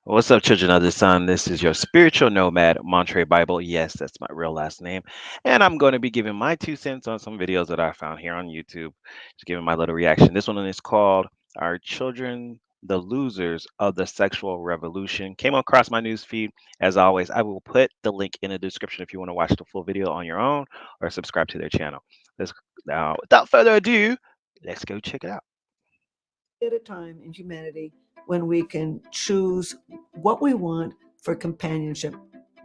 What's up, children of the sun? This is your spiritual nomad, Montre Bible. Yes, that's my real last name. And I'm going to be giving my 2 cents on some videos that I found here on YouTube. Just giving my little reaction. This one is called Are Children the Losers of the Sexual Revolution? Came across my news feed. As always, I will put the link in the description if you want to watch the full video on your own or subscribe to their channel. Let's, now, without further ado, let's go check it out. At a time in humanity when we can choose what we want for companionship.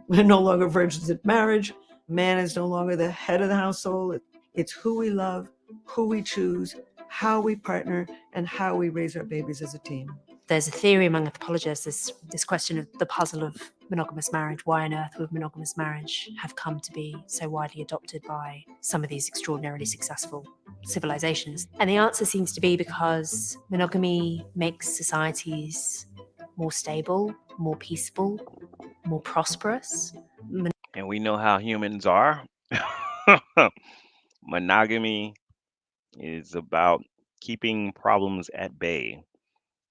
We're no longer virgins at marriage. Man is no longer the head of the household. It's who we love, who we choose, how we partner, and how we raise our babies as a team. There's a theory among anthropologists, this question of the puzzle of monogamous marriage. Why on earth would monogamous marriage have come to be so widely adopted by some of these extraordinarily successful civilizations? And the answer seems to be because monogamy makes societies more stable, more peaceful, more prosperous. And we know how humans are. Monogamy is about keeping problems at bay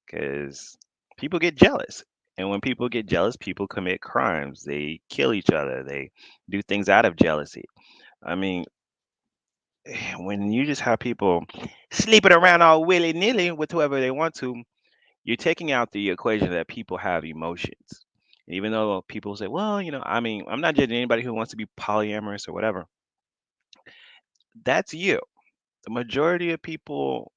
because people get jealous. And when people get jealous, people commit crimes. They kill each other. They do things out of jealousy. I mean, when you just have people sleeping around all willy nilly with whoever they want to, you're taking out the equation that people have emotions. And even though people say, well, I mean, I'm not judging anybody who wants to be polyamorous or whatever. That's you. The majority of people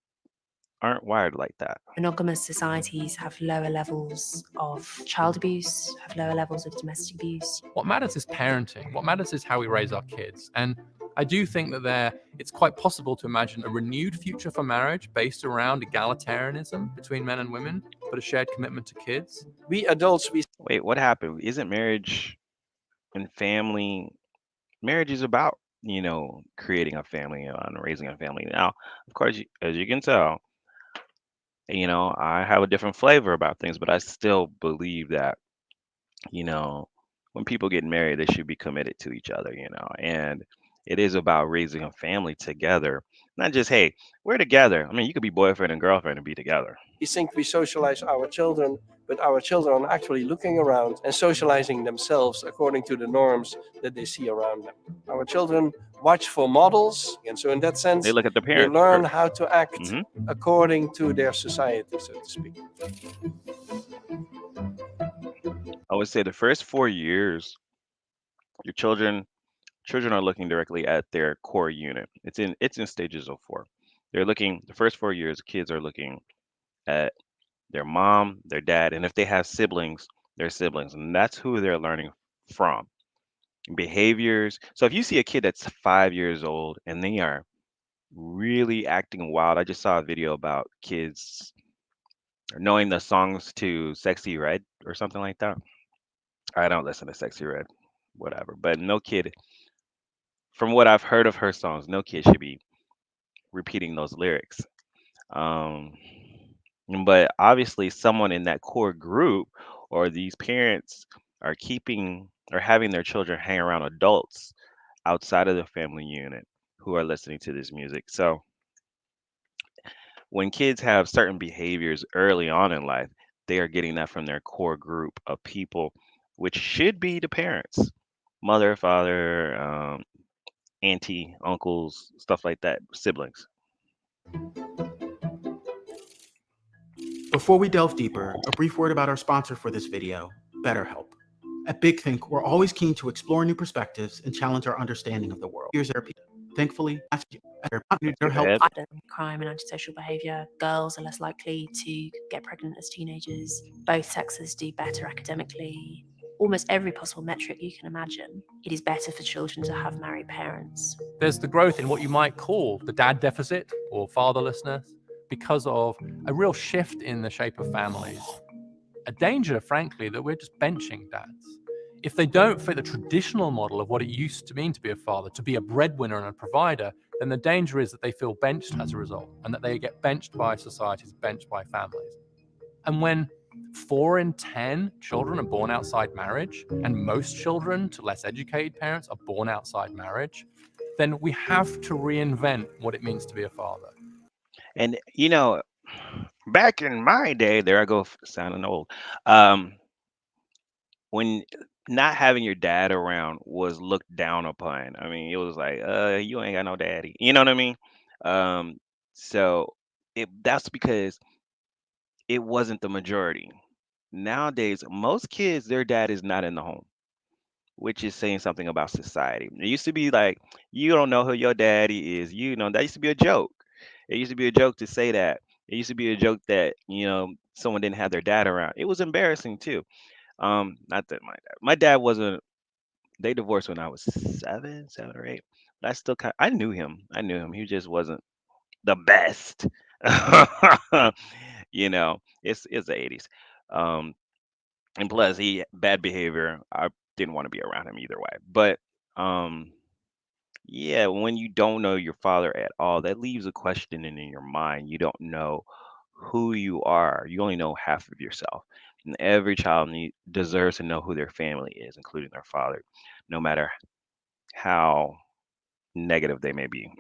aren't wired like that. Monogamous societies have lower levels of child abuse, have lower levels of domestic abuse. What matters is parenting. What matters is how we raise our kids. And I do think that it's quite possible to imagine a renewed future for marriage based around egalitarianism between men and women, but a shared commitment to kids. We adults, we Wait, what happened? Isn't marriage and family? Marriage is about creating a family and raising a family. Now, of course, as you can tell, I have a different flavor about things, but I still believe that you know when people get married, they should be committed to each other. And it is about raising a family together, not just hey, we're together. I mean, you could be boyfriend and girlfriend and be together. think we socialize our children, but our children are actually looking around and socializing themselves according to the norms that they see around them. Our children watch for models, and so in that sense, They look at the they parents learn first. how to act Hmm. according to their society, so to speak. I would say the first 4 years, your children are looking directly at their core unit. It's in stages of four. They're looking the first 4 years. Kids are looking at their mom, their dad, and if they have siblings, their siblings, and that's who they're learning from. Behaviors. So if you see a kid that's 5 years old and they are really acting wild, I just saw a video about kids knowing the songs to Sexy Red or something like that. I don't listen to Sexy Red, whatever. But no kid, from what I've heard of her songs, no kid should be repeating those lyrics. Um, but obviously, someone in that core group or these parents are keeping or having their children hang around adults outside of the family unit who are listening to this music. So when kids have certain behaviors early on in life, they are getting that from their core group of people, which should be the parents, mother, father, auntie, uncles, stuff like that, siblings. Before we delve deeper, a brief word about our sponsor for this video, BetterHelp. At Big Think, we're always keen to explore new perspectives and challenge our understanding of the world. Here's therapy. Thankfully, Skip BetterHelp ahead. Crime and antisocial behaviour. Girls are less likely to get pregnant as teenagers. Both sexes do better academically. Almost every possible metric you can imagine. It is better for children to have married parents. There's the growth in what you might call the dad deficit or fatherlessness because of a real shift in the shape of families. A danger, frankly, that we're just benching dads. If they don't fit the traditional model of what it used to mean to be a father, to be a breadwinner and a provider, then the danger is that they feel benched as a result and that they get benched by societies, benched by families. And when 4 in 10 children are born outside marriage, and most children to less educated parents are born outside marriage, then we have to reinvent what it means to be a father. And back in my day, there I go sounding old. Um, when not having your dad around was looked down upon. I mean, it was like, you ain't got no daddy. You know what I mean? Um, so that's because it wasn't the majority. Nowadays, most kids, their dad is not in the home, which is saying something about society. It used to be like, you don't know who your daddy is. You know, that used to be a joke. It used to be a joke to say that. It used to be a joke that, someone didn't have their dad around. It was embarrassing too. Not that my dad wasn't, they divorced when I was 7 or 8. But I still I knew him. I knew him. He just wasn't the best. It's the 80s. Um, and plus he bad behavior. I didn't want to be around him either way. But um yeah, when you don't know your father at all, that leaves a question in your mind. You don't know who you are. You only know half of yourself. And every child deserves to know who their family is, including their father, no matter how negative they may be,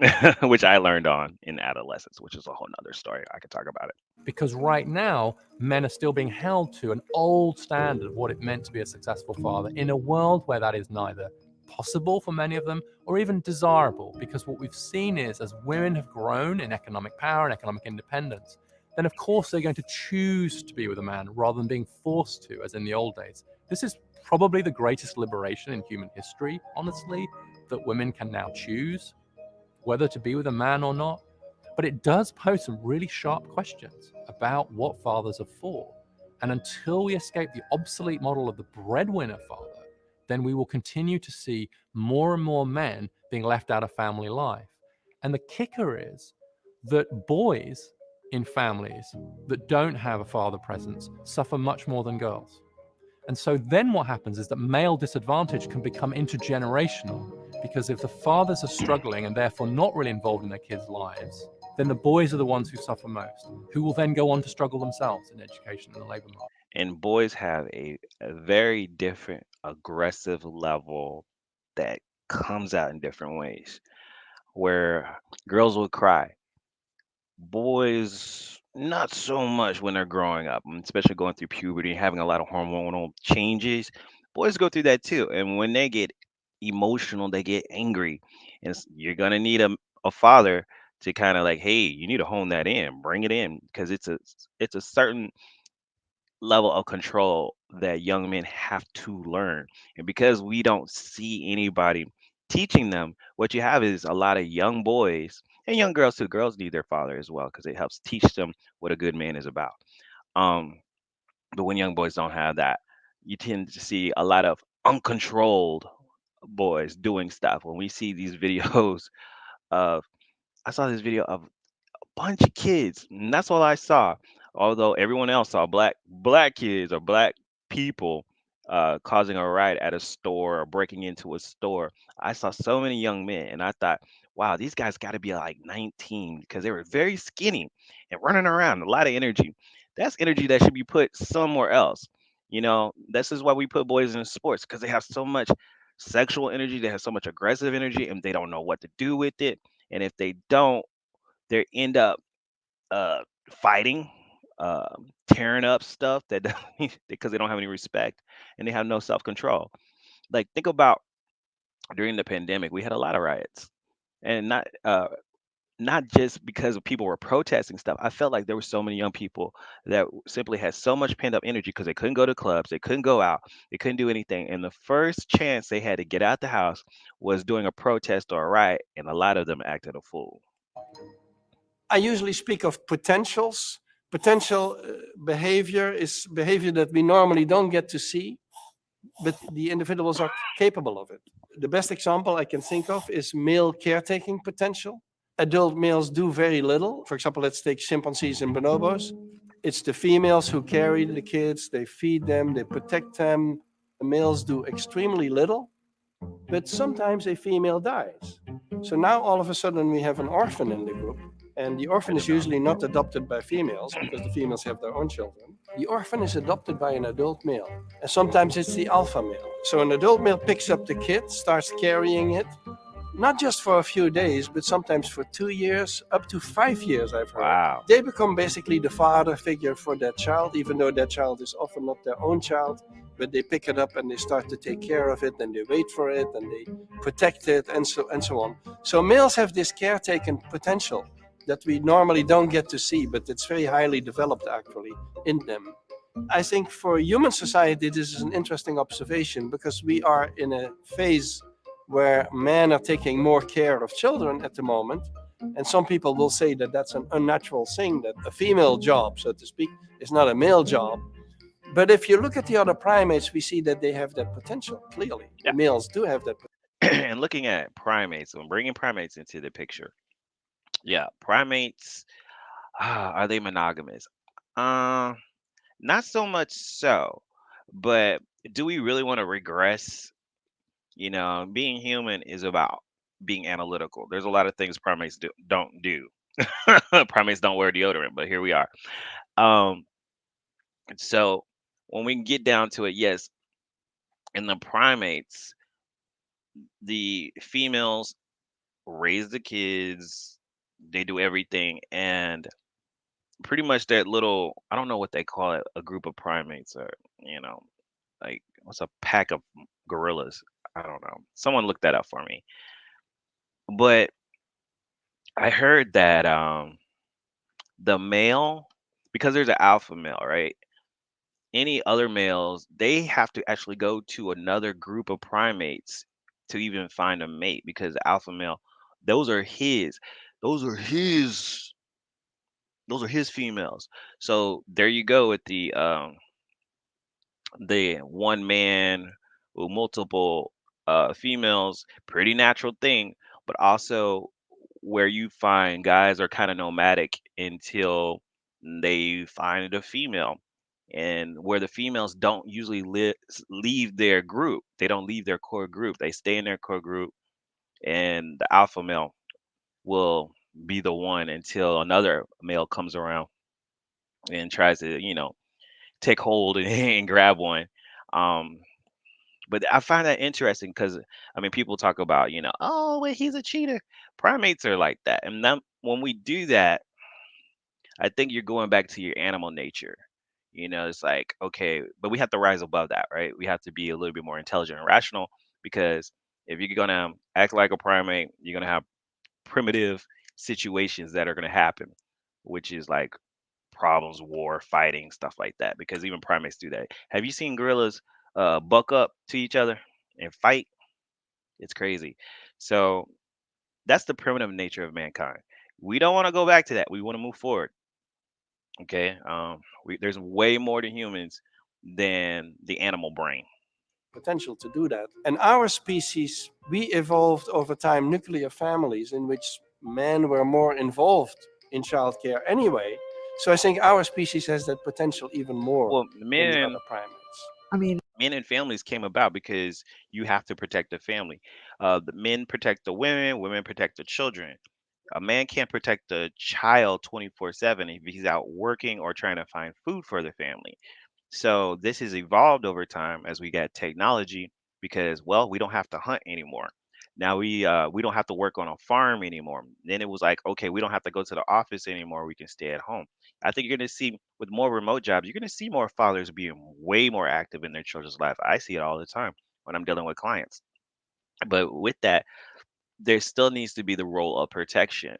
which I learned on in adolescence, which is a whole nother story. I could talk about it. Because right now, men are still being held to an old standard of what it meant to be a successful father in a world where that is neither possible for many of them or even desirable. Because what we've seen is as women have grown in economic power and economic independence, then of course they're going to choose to be with a man rather than being forced to, as in the old days. This is probably the greatest liberation in human history, honestly, that women can now choose whether to be with a man or not. But it does pose some really sharp questions about what fathers are for. And until we escape the obsolete model of the breadwinner father, then we will continue to see more and more men being left out of family life. And the kicker is that boys in families that don't have a father presence suffer much more than girls. And so then what happens is that male disadvantage can become intergenerational, because if the fathers are struggling and therefore not really involved in their kids' lives, then the boys are the ones who suffer most, who will then go on to struggle themselves in education and the labor market. And boys have a very different aggressive level that comes out in different ways, where girls will cry. Boys, not so much when they're growing up, especially going through puberty, having a lot of hormonal changes. Boys go through that too. And when they get emotional, they get angry. And you're going to need a father to kind of like, hey, you need to hone that in, bring it in, because it's a certain level of control that young men have to learn. And because we don't see anybody teaching them, what you have is a lot of young boys and young girls too. Girls need their father as well because it helps teach them what a good man is about. Um, but when young boys don't have that, you tend to see a lot of uncontrolled boys doing stuff. When we see these videos of, I saw this video of bunch of kids, and that's all I saw. Although everyone else saw black kids or black people causing a riot at a store or breaking into a store. I saw so many young men, and I thought, wow, these guys got to be like 19 because they were very skinny and running around, a lot of energy. That's energy that should be put somewhere else. This is why we put boys in sports because they have so much sexual energy, they have so much aggressive energy, and they don't know what to do with it. And if they don't, they end up uh, fighting, tearing up stuff that because they don't have any respect and they have no self control. Like think about during the pandemic, we had a lot of riots, and not just because of people were protesting stuff. I felt like there were so many young people that simply had so much pent up energy because they couldn't go to clubs, they couldn't go out, they couldn't do anything, and the first chance they had to get out the house was doing a protest or a riot, and a lot of them acted a fool. I usually speak of potentials. Potential behavior is behavior that we normally don't get to see, but the individuals are capable of it. The best example I can think of is male caretaking potential. Adult males do very little. For example, let's take chimpanzees and bonobos. It's the females who carry the kids, they feed them, they protect them. The males do extremely little, but sometimes a female dies. So now all of a sudden we have an orphan in the group, and the orphan is usually not adopted by females because the females have their own children. The orphan is adopted by an adult male, and sometimes it's the alpha male. So an adult male picks up the kid, starts carrying it, not just for a few days, but sometimes for 2 years, up to 5 years, I've heard. Wow. They become basically the father figure for that child, even though that child is often not their own child. But they pick it up and they start to take care of it, and they wait for it, and they protect it, and so on. So males have this caretaking potential that we normally don't get to see, but it's very highly developed actually in them. I think for human society, this is an interesting observation because we are in a phase where men are taking more care of children at the moment. And some people will say that that's an unnatural thing, that a female job, so to speak, is not a male job. But if you look at the other primates, we see that they have that potential, clearly. Yeah. The males do have that potential. And looking at primates, when bringing primates into the picture, yeah, primates, are they monogamous? Uh, Not so much so, but do we really want to regress? Being human is about being analytical. There's a lot of things primates don't do. Primates don't wear deodorant, but here we are. Um, so when we get down to it, yes, in the primates, the females raise the kids, they do everything, and pretty much that little, I don't know what they call it, a group of primates, or like what's a pack of gorillas? I don't know. Someone look that up for me. But I heard that the male, because there's an alpha male, right? Any other males, they have to actually go to another group of primates to even find a mate, because the alpha male, those are his, those are his, those are his females. So there you go with the one man with multiple females, pretty natural thing, but also where you find guys are kind of nomadic until they find a female. And where the females don't usually leave their group, they don't leave their core group, they stay in their core group, and the alpha male will be the one until another male comes around and tries to, take hold and grab one. Um, but I find that interesting because I mean, people talk about, oh, well, he's a cheater. Primates are like that, and then when we do that, I think you're going back to your animal nature. It's like, okay, but we have to rise above that, right? We have to be a little bit more intelligent and rational, because if you're gonna act like a primate, you're gonna have primitive situations that are gonna happen, which is like problems, war, fighting, stuff like that. Because even primates do that. Have you seen gorillas buck up to each other and fight? It's crazy. So that's the primitive nature of mankind. We don't want to go back to that. We want to move forward. Okay. There's way more to humans than the animal brain. Potential to do that. And our species, we evolved over time nuclear families in which men were more involved in childcare anyway. So I think our species has that potential even more Well, than the other primates. I mean, men and families came about because you have to protect the family. The men protect the women, women protect the children. A man can't protect a child 24/7 if he's out working or trying to find food for the family. So this has evolved over time as we get technology, because, well, we don't have to hunt anymore. Now we don't have to work on a farm anymore. Then it was like, okay, we don't have to go to the office anymore. We can stay at home. I think you're going to see, with more remote jobs, you're going to see more fathers being way more active in their children's life. I see it all the time when I'm dealing with clients. But with that, there still needs to be the role of protection.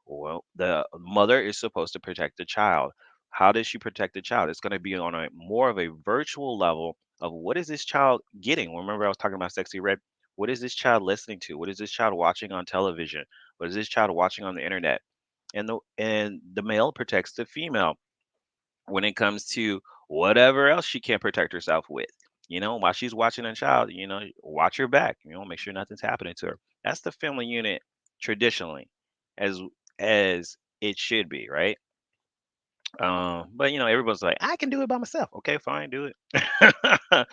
Well, the mother is supposed to protect the child. How does she protect the child? It's going to be on a more of a virtual level of what is this child getting? Remember, I was talking about Sexy Red. What is this child listening to? What is this child watching on television? What is this child watching on the internet? And the male protects the female when it comes to whatever else she can't protect herself with. While she's watching a child, watch her back, make sure nothing's happening to her. That's the family unit traditionally, as as it should be, right? But everyone's like, I can do it by myself. Okay, fine, do it.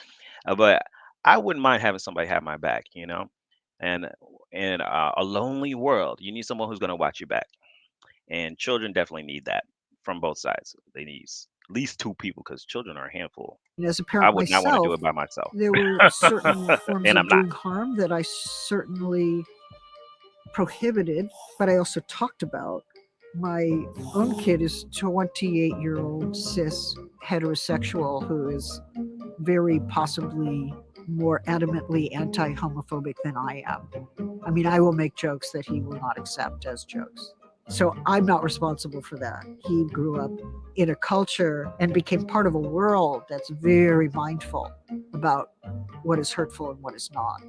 But I wouldn't mind having somebody have my back, and in a lonely world, you need someone who's going to watch you back. And children definitely need that from both sides. They need at least two people, because children are a handful. as a I parent would not want to do myself, it by myself. there were certain forms And of I'm not. doing harm that I certainly prohibited, but I also talked about. My own kid is 28-year-old cis heterosexual who is very possibly more adamantly anti-homophobic than I am. I mean, I will make jokes that he will not accept as jokes. So I'm not responsible for that. He grew up in a culture and became part of a world that's very mindful about what is hurtful and what is not.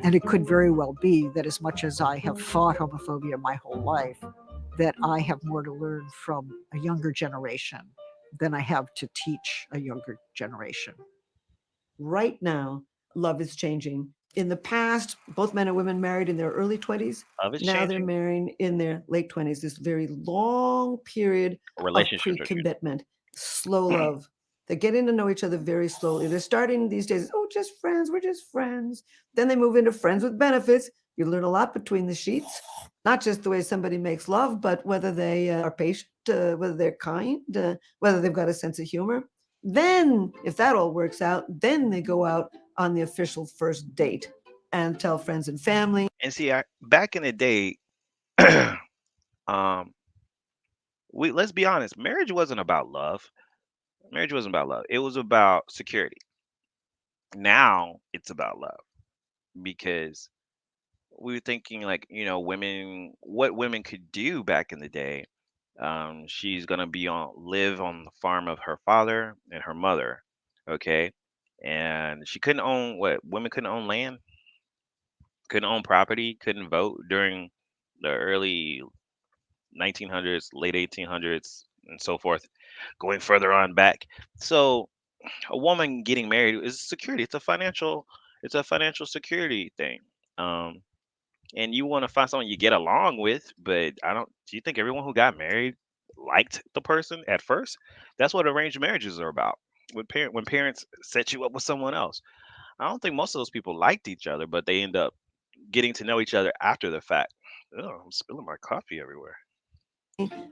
And it could very well be that as much as I have fought homophobia my whole life, that I have more to learn from a younger generation than I have to teach a younger generation. Right now, love is changing. In the past, both men and women married in their early 20s. Love is Now they're changing. marrying in their late 20s. This very long period of Relationships are changing. pre-commitment, slow love. They're getting to know each other very slowly. They're starting these days, oh, just friends, we're just friends. Then they move into friends with benefits. You learn a lot between the sheets, not just the way somebody makes love, but whether they are patient, whether they're kind, whether they've got a sense of humor. Then, if that all works out, then they go out on the official first date and tell friends and family. And see, back in the day, um, we let's be honest, marriage wasn't about love. Marriage wasn't about love. It was about security. Now it's about love because we were thinking like, women, what women could do back in the day. She's gonna be on live on the farm of her father and her mother, okay? And she couldn't own what women couldn't own land, couldn't own property, couldn't vote during the early 1900s, late 1800s, and so forth, going further on back. So a woman getting married is security. It's a financial security thing. Um, and you want to find someone you get along with, but I don't. Do you think everyone who got married liked the person at first? That's what arranged marriages are about. When parents set you up with someone else, I don't think most of those people liked each other, but they end up getting to know each other after the fact. Oh, I'm spilling my coffee everywhere.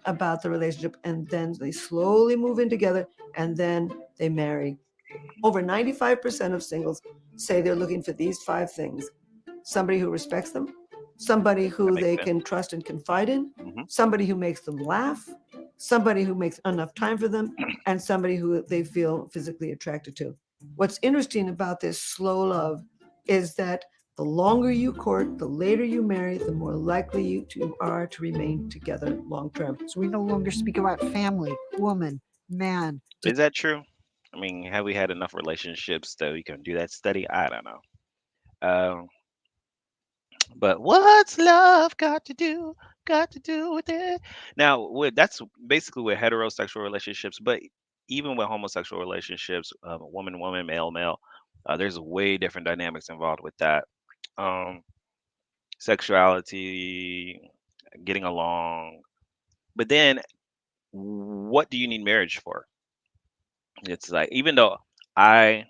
About the relationship, and then they slowly move in together, and then they marry. Over 95% of singles say they're looking for these 5 things: somebody who respects them, somebody That who makes they sense. can trust and confide in, Hmm. somebody who makes them laugh, somebody who makes enough time for them, and somebody who they feel physically attracted to. What's interesting about this slow love is that the longer you court, the later you marry, the more likely you are to remain together long term. So we no longer speak about family, woman, man. Is that true? I mean, have we had enough relationships that we can do that study? I don't know. Um, but what's love got to do with it? Now, that's basically with heterosexual relationships, but even with homosexual relationships, woman, woman, male, male, there's way different dynamics involved with that. Um, Sexuality, getting along. But then, what do you need marriage for? It's like, even though I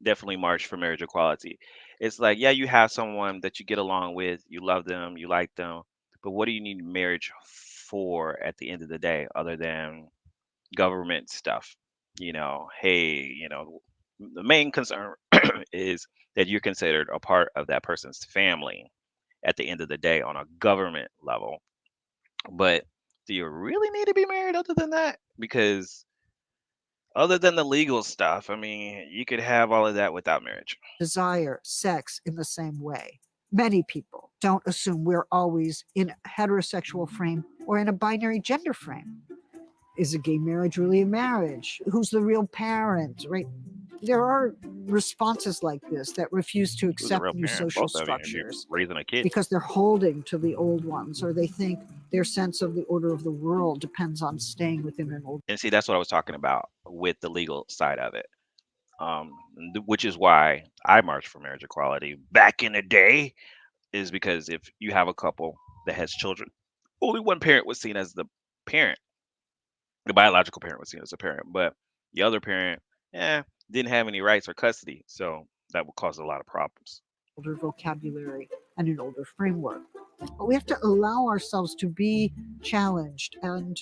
definitely march for marriage equality, it's like, yeah, you have someone that you get along with, you love them, you like them, but what do you need marriage for at the end of the day, other than government stuff? Hey, the main concern is that you're considered a part of that person's family at the end of the day on a government level. But do you really need to be married other than that? Because other than the legal stuff, I mean, you could have all of that without marriage. Desire sex in the same way. Many people don't assume we're always in a heterosexual frame or in a binary gender frame. Is a gay marriage really a marriage? Who's the real parent? Right? There are responses like this that refuse to Who's a accept real new parent? social Both of you, if you're structures raising a kid. because they're holding to the old ones, or they think their sense of the order of the world depends on staying within an old. And see, that's what I was talking about with the legal side of it. Which is why I marched for marriage equality back in the day, is because if you have a couple that has children, only one parent was seen as the parent. The biological parent was seen as a parent, but the other parent, didn't have any rights or custody. So that would cause a lot of problems. Older vocabulary and an older framework. But we have to allow ourselves to be challenged and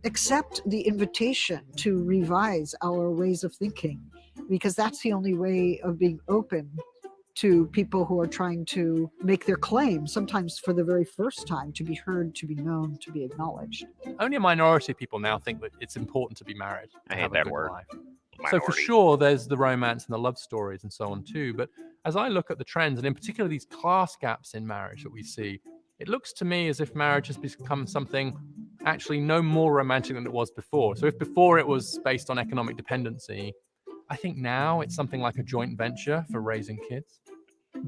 accept the invitation to revise our ways of thinking, because that's the only way of being open to people who are trying to make their claim, sometimes for the very first time, to be heard, to be known, to be acknowledged. Only a minority of people now think that it's important to be married, I to hate have a that good word, life. So for minority. sure, there's the romance and the love stories and so on too. But as I look at the trends, and in particular these class gaps in marriage that we see, it looks to me as if marriage has become something actually no more romantic than it was before. So if before it was based on economic dependency, I think now it's something like a joint venture for raising kids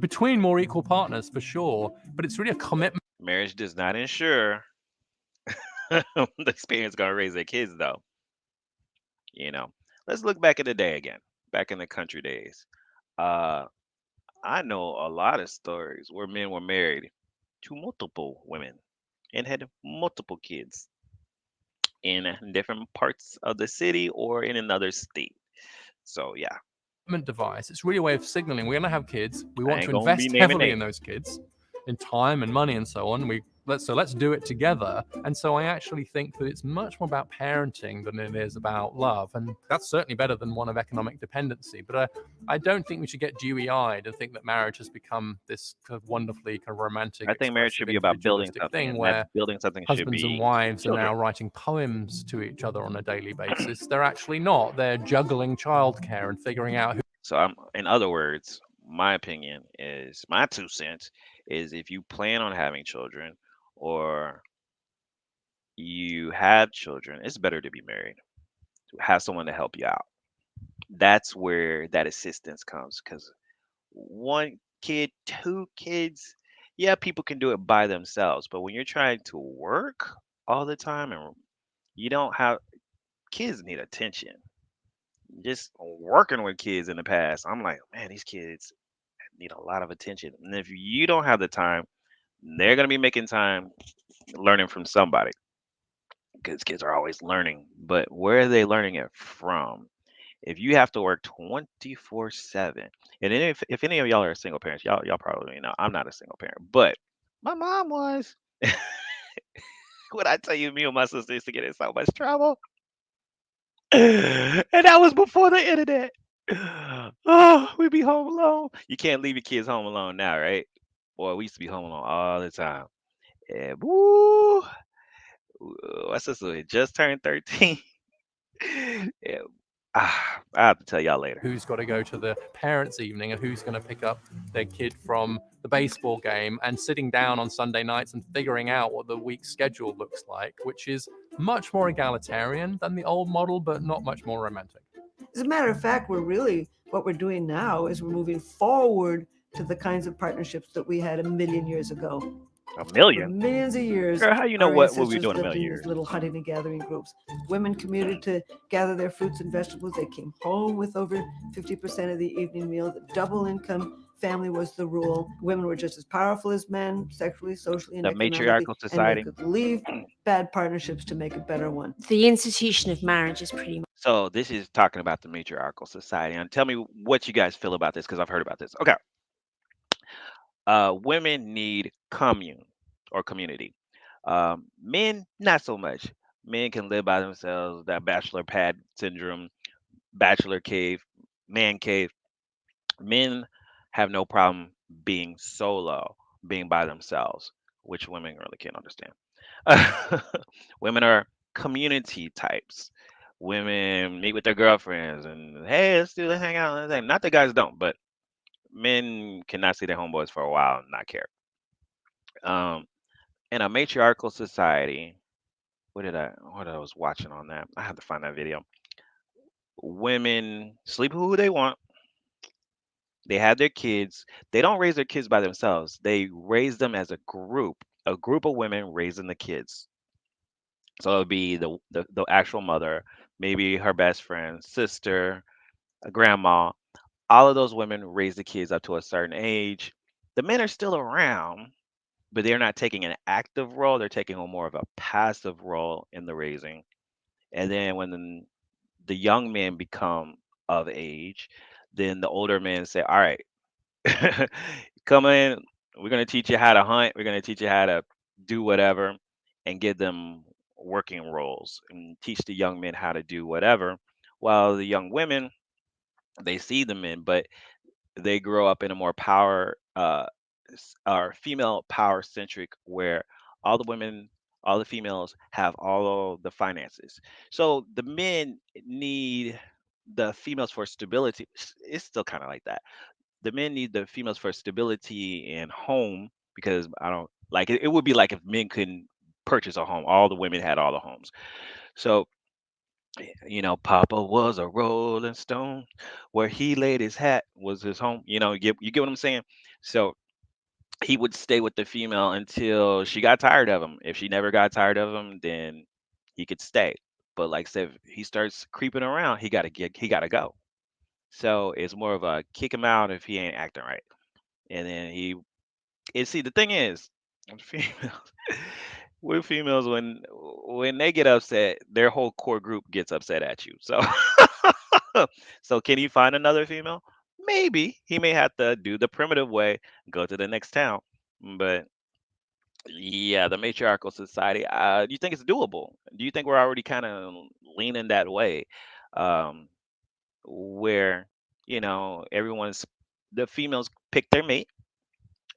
between more equal partners for sure. But it's really a commitment. Marriage does not ensure the parents gonna raise their kids, though. You know, let's look back in the day again, back in the country days. Uh, I know a lot of stories where men were married to multiple women and had multiple kids in different parts of the city or in another state. So yeah, Device. It's really a way of signaling we're going to have kids. We I want ain't to gonna be invest naming heavily in names. those kids, in time and money and so on. Let's do it together. And so I actually think that it's much more about parenting than it is about love, and that's certainly better than one of economic dependency. But I don't think we should get dewy-eyed and think that marriage has become this kind of wonderfully kind of romantic, I think marriage should expressive, be about building individualistic something, thing and that where building something should husbands and be wives are children. now writing poems to each other on a daily basis. They're actually not. They're juggling childcare and figuring out who. So in other words, my opinion is my 2 cents is if you plan on having children or you have children, it's better to be married. To have someone to help you out. That's where that assistance comes because one kid, two kids, yeah, people can do it by themselves. But when you're trying to work all the time and you don't have kids need attention. Just working with kids in the past, I'm like, man, these kids need a lot of attention. And if you don't have the time, they're gonna be making time learning from somebody because kids are always learning. But where are they learning it from? If you have to work 24/7, and then if any of y'all are single parents, y'all probably know I'm not a single parent, but my mom was. When I tell you, me and my sister used to get in so much trouble, and that was before the internet. Oh, we be home alone. You can't leave your kids home alone now, right? Boy, we used to be home alone all the time. And woo, my sister had just turned 13. Yeah, I have to tell y'all later. Who's got to go to the parents' evening and who's going to pick up their kid from the baseball game, and sitting down on Sunday nights and figuring out what the week's schedule looks like, which is much more egalitarian than the old model, but not much more romantic. As a matter of fact, what we're doing now is we're moving forward to the kinds of partnerships that we had a million years ago. A For million? millions of years, Girl, how you know our what we were ancestors doing a lived million in these years? little hunting and gathering groups. Women commuted to gather their fruits and vegetables. They came home with over 50% of the evening meal. The double income family was the rule. Women were just as powerful as men, sexually, socially, and The economically, matriarchal and they society. could leave bad partnerships to make a better one. The institution of marriage is pretty much So this is talking about the matriarchal society. And tell me what you guys feel about this because I've heard about this. Okay. Women need commune or community. Men, not so much. Men can live by themselves. That bachelor pad syndrome, bachelor cave, man cave. Men have no problem being solo, being by themselves, which women really can't understand. Women are community types. Women meet with their girlfriends and hey, let's hang out. Not that guys don't, but men cannot see their homeboys for a while and not care. Um, in a matriarchal society, what I was watching on that? I have to find that video. Women sleep with who they want. They have their kids. They don't raise their kids by themselves. They raise them as a group of women raising the kids. So it would be the actual mother, maybe her best friend, sister, a grandma. All of those women raise the kids up to a certain age. The men are still around, but they're not taking an active role. They're taking on more of a passive role in the raising. And then when the young men become of age, then the older men say, "All right, come in. We're gonna teach you how to hunt. We're gonna teach you how to do whatever," and give them working roles and teach the young men how to do whatever. While the young women, they see the men, but they grow up in a more power or female power centric, where all the women, all the females have all the finances. So the men need the females for stability. It's still kind of like that. The men need the females for stability and home, because I don't like it. It would be like if men couldn't purchase a home, all the women had all the homes. So, Papa was a Rolling Stone. Where he laid his hat was his home. You get what I'm saying? So he would stay with the female until she got tired of him. If she never got tired of him, then he could stay. But like I said, if he starts creeping around, he gotta go. So it's more of a kick him out if he ain't acting right. And then see, the thing is, with females, with females, when they get upset, their whole core group gets upset at you. So so can you find another female? Maybe he may have to do the primitive way, go to the next town. But yeah, the matriarchal society. Do you think it's doable? Do you think we're already kind of leaning that way, um, where everyone's the females pick their mate,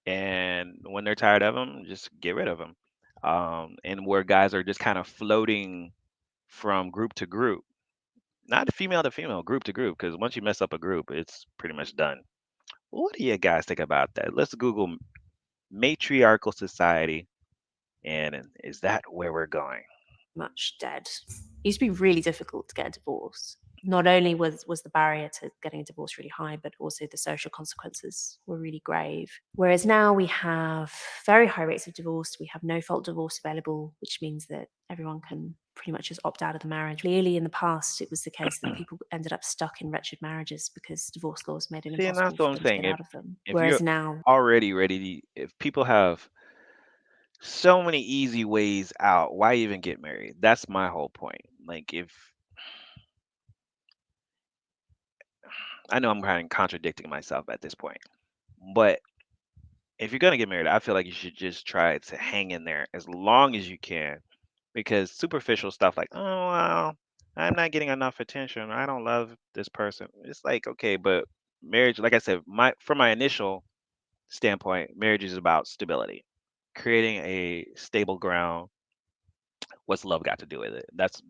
and when they're tired of them, just get rid of them, and where guys are just kind of floating from group to group, not female to female, group to group, because once you mess up a group, it's pretty much done. What do you guys think about that? Let's Google matriarchal society, and is that where we're going? Much dead. It used to be really difficult to get a divorce. Not only was the barrier to getting a divorce really high, but also the social consequences were really grave. Whereas now we have very high rates of divorce. We have no fault divorce available, which means that everyone can pretty much just opt out of the marriage. Clearly, in the past, it was the case that people ended up stuck in wretched marriages because divorce laws made it See, and that's impossible what for I'm them to saying. get If out of them. if you're Whereas now, already ready, if people have so many easy ways out, why even get married? That's my whole point. Like, if I know I'm kind of contradicting myself at this point, but if you're gonna get married, I feel like you should just try to hang in there as long as you can, because superficial stuff like, oh well, I'm not getting enough attention, I don't love this person. It's like, okay, but marriage, like I said, my from my initial standpoint, marriage is about stability, creating a stable ground. What's love got to do with it? That's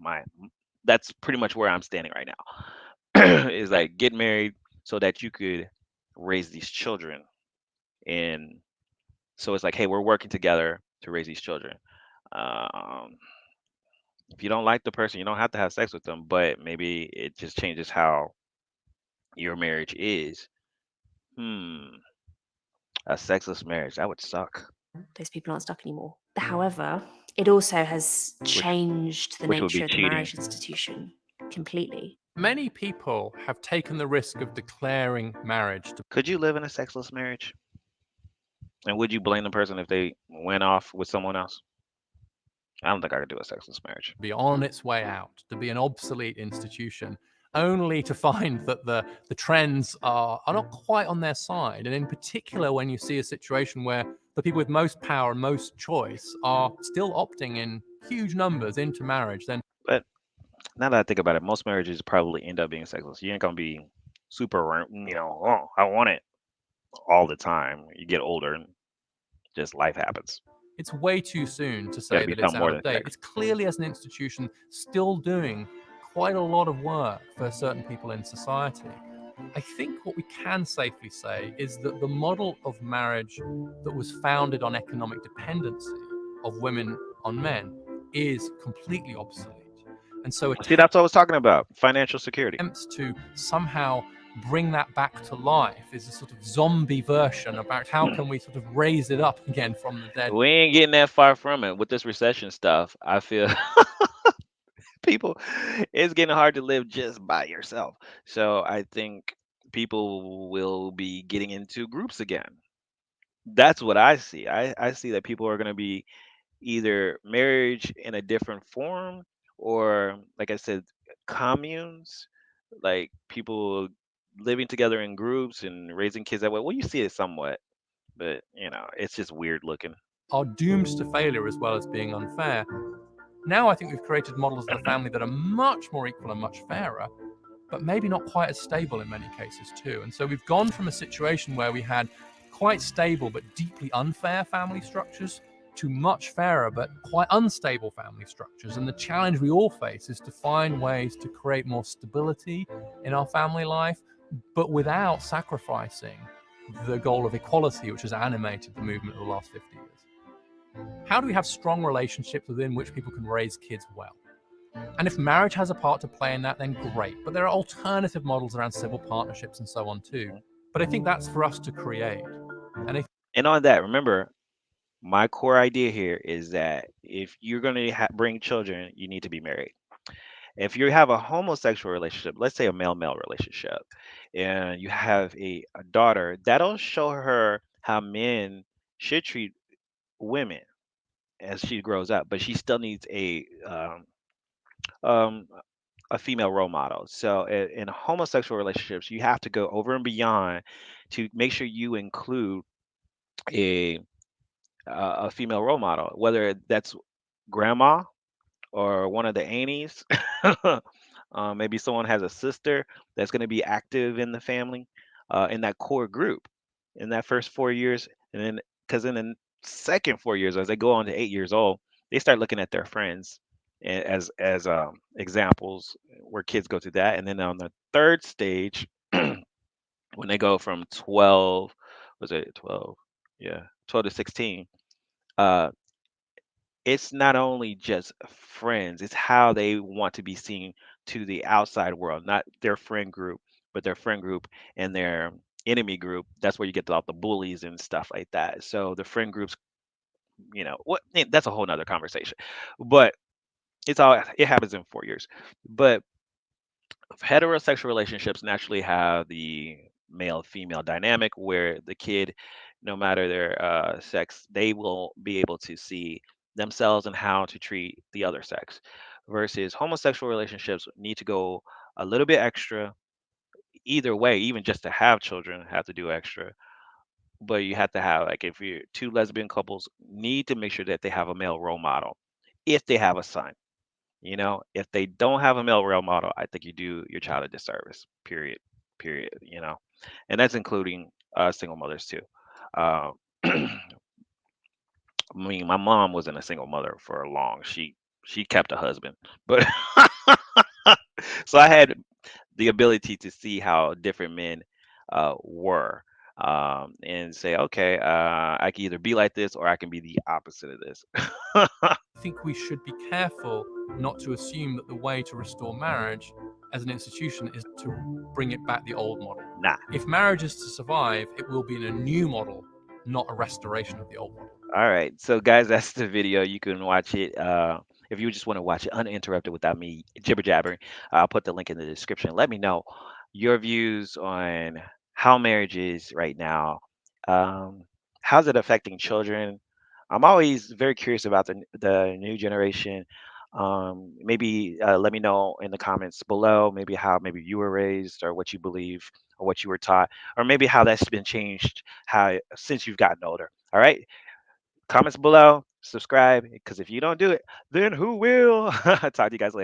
pretty much where I'm standing right now. Is like get married so that you could raise these children, and so it's like, hey, we're working together to raise these children. Um, if you don't like the person, you don't have to have sex with them, but maybe it just changes how your marriage is. Hmm, a sexless marriage, that would suck. those people aren't stuck anymore. However, it also has Which changed the which would be nature of the cheating. marriage institution completely. Many people have taken the risk of declaring marriage to Could you live in a sexless marriage? And would you blame the person if they went off with someone else? I don't think I could do a sexless marriage. be on its way out, to be an obsolete institution, only to find that the trends are not quite on their side. And in particular, when you see a situation where the people with most power and most choice are still opting in huge numbers into marriage, then But now that I think about it, most marriages probably end up being sexless. You ain't gonna be super, oh, I want it all the time. You get older and just life happens. it's way too soon to Got to say be that it's something out more of than date. sex. It's clearly, as an institution, still doing quite a lot of work for certain people in society. I think what we can safely say is that the model of marriage that was founded on economic dependency of women on men is completely obsolete. And so See, that's what I was talking about. Financial security. attempts to somehow bring that back to life is a sort of zombie version about how can we sort of raise it up again from the dead. We ain't getting that far from it with this recession stuff. I feel people, it's getting hard to live just by yourself. So I think people will be getting into groups again. That's what I see. I see that people are going to be either marriage in a different form, or, like I said, communes, like people living together in groups and raising kids that way. Well, you see it somewhat, but it's just weird looking. Are doomed to failure as well as being unfair. Now I think we've created models of the family that are much more equal and much fairer. but maybe not quite as stable in many cases too. And so we've gone from a situation where we had quite stable but deeply unfair family structures to much fairer but quite unstable family structures. And the challenge we all face is to find ways to create more stability in our family life, but without sacrificing the goal of equality, which has animated the movement of the last 50 years. How do we have strong relationships within which people can raise kids well? And if marriage has a part to play in that, then great. But there are alternative models around civil partnerships and so on too. But I think that's for us to create. And I And on that, remember, my core idea here is that if you're going to bring children, you need to be married. If you have a homosexual relationship, let's say a male-male relationship, and you have a daughter, that'll show her how men should treat women as she grows up, but she still needs um, a female role model. So in homosexual relationships, you have to go over and beyond to make sure you include a a female role model, whether that's grandma or one of the aunties. Maybe someone has a sister that's going to be active in the family, in that core group, in that first 4 years, and then because in the second 4 years, as they go on to 8 years old, they start looking at their friends as examples where kids go through that, and then on the third stage, when they go from 12, was it 12? Yeah, 12 to 16. Uh, it's not only just friends, it's how they want to be seen to the outside world, not their friend group, but their friend group and their enemy group. That's where you get all the bullies and stuff like that. So the friend groups, that's a whole nother conversation. But it happens in 4 years. But heterosexual relationships naturally have the male female dynamic where the kid, no matter their sex, they will be able to see themselves and how to treat the other sex, versus homosexual relationships need to go a little bit extra either way. Even just to have children have to do extra, but you have to have, like, if you're two lesbian couples, need to make sure that they have a male role model if they have a son. If they don't have a male role model, I think you do your child a disservice. Period. Period. And that's including single mothers too. Um, I mean, my mom wasn't a single mother for long. She kept a husband, but so I had the ability to see how different men were, and say, okay, I can either be like this or I can be the opposite of this. think we should be careful not to assume that the way to restore marriage as an institution is to bring it back the old model. Nah. If marriage is to survive, it will be in a new model, not a restoration of the old model. All right. So, guys, that's the video. You can watch it. If you just want to watch it uninterrupted without me jibber jabbering, I'll put the link in the description. Let me know your views on how marriage is right now. Um, how's it affecting children? I'm always very curious about the new generation. Maybe let me know in the comments below, maybe how maybe you were raised or what you believe or what you were taught, or maybe how that's been changed how since you've gotten older. All right. Comments below, subscribe, because if you don't do it, then who will? Talk to you guys later.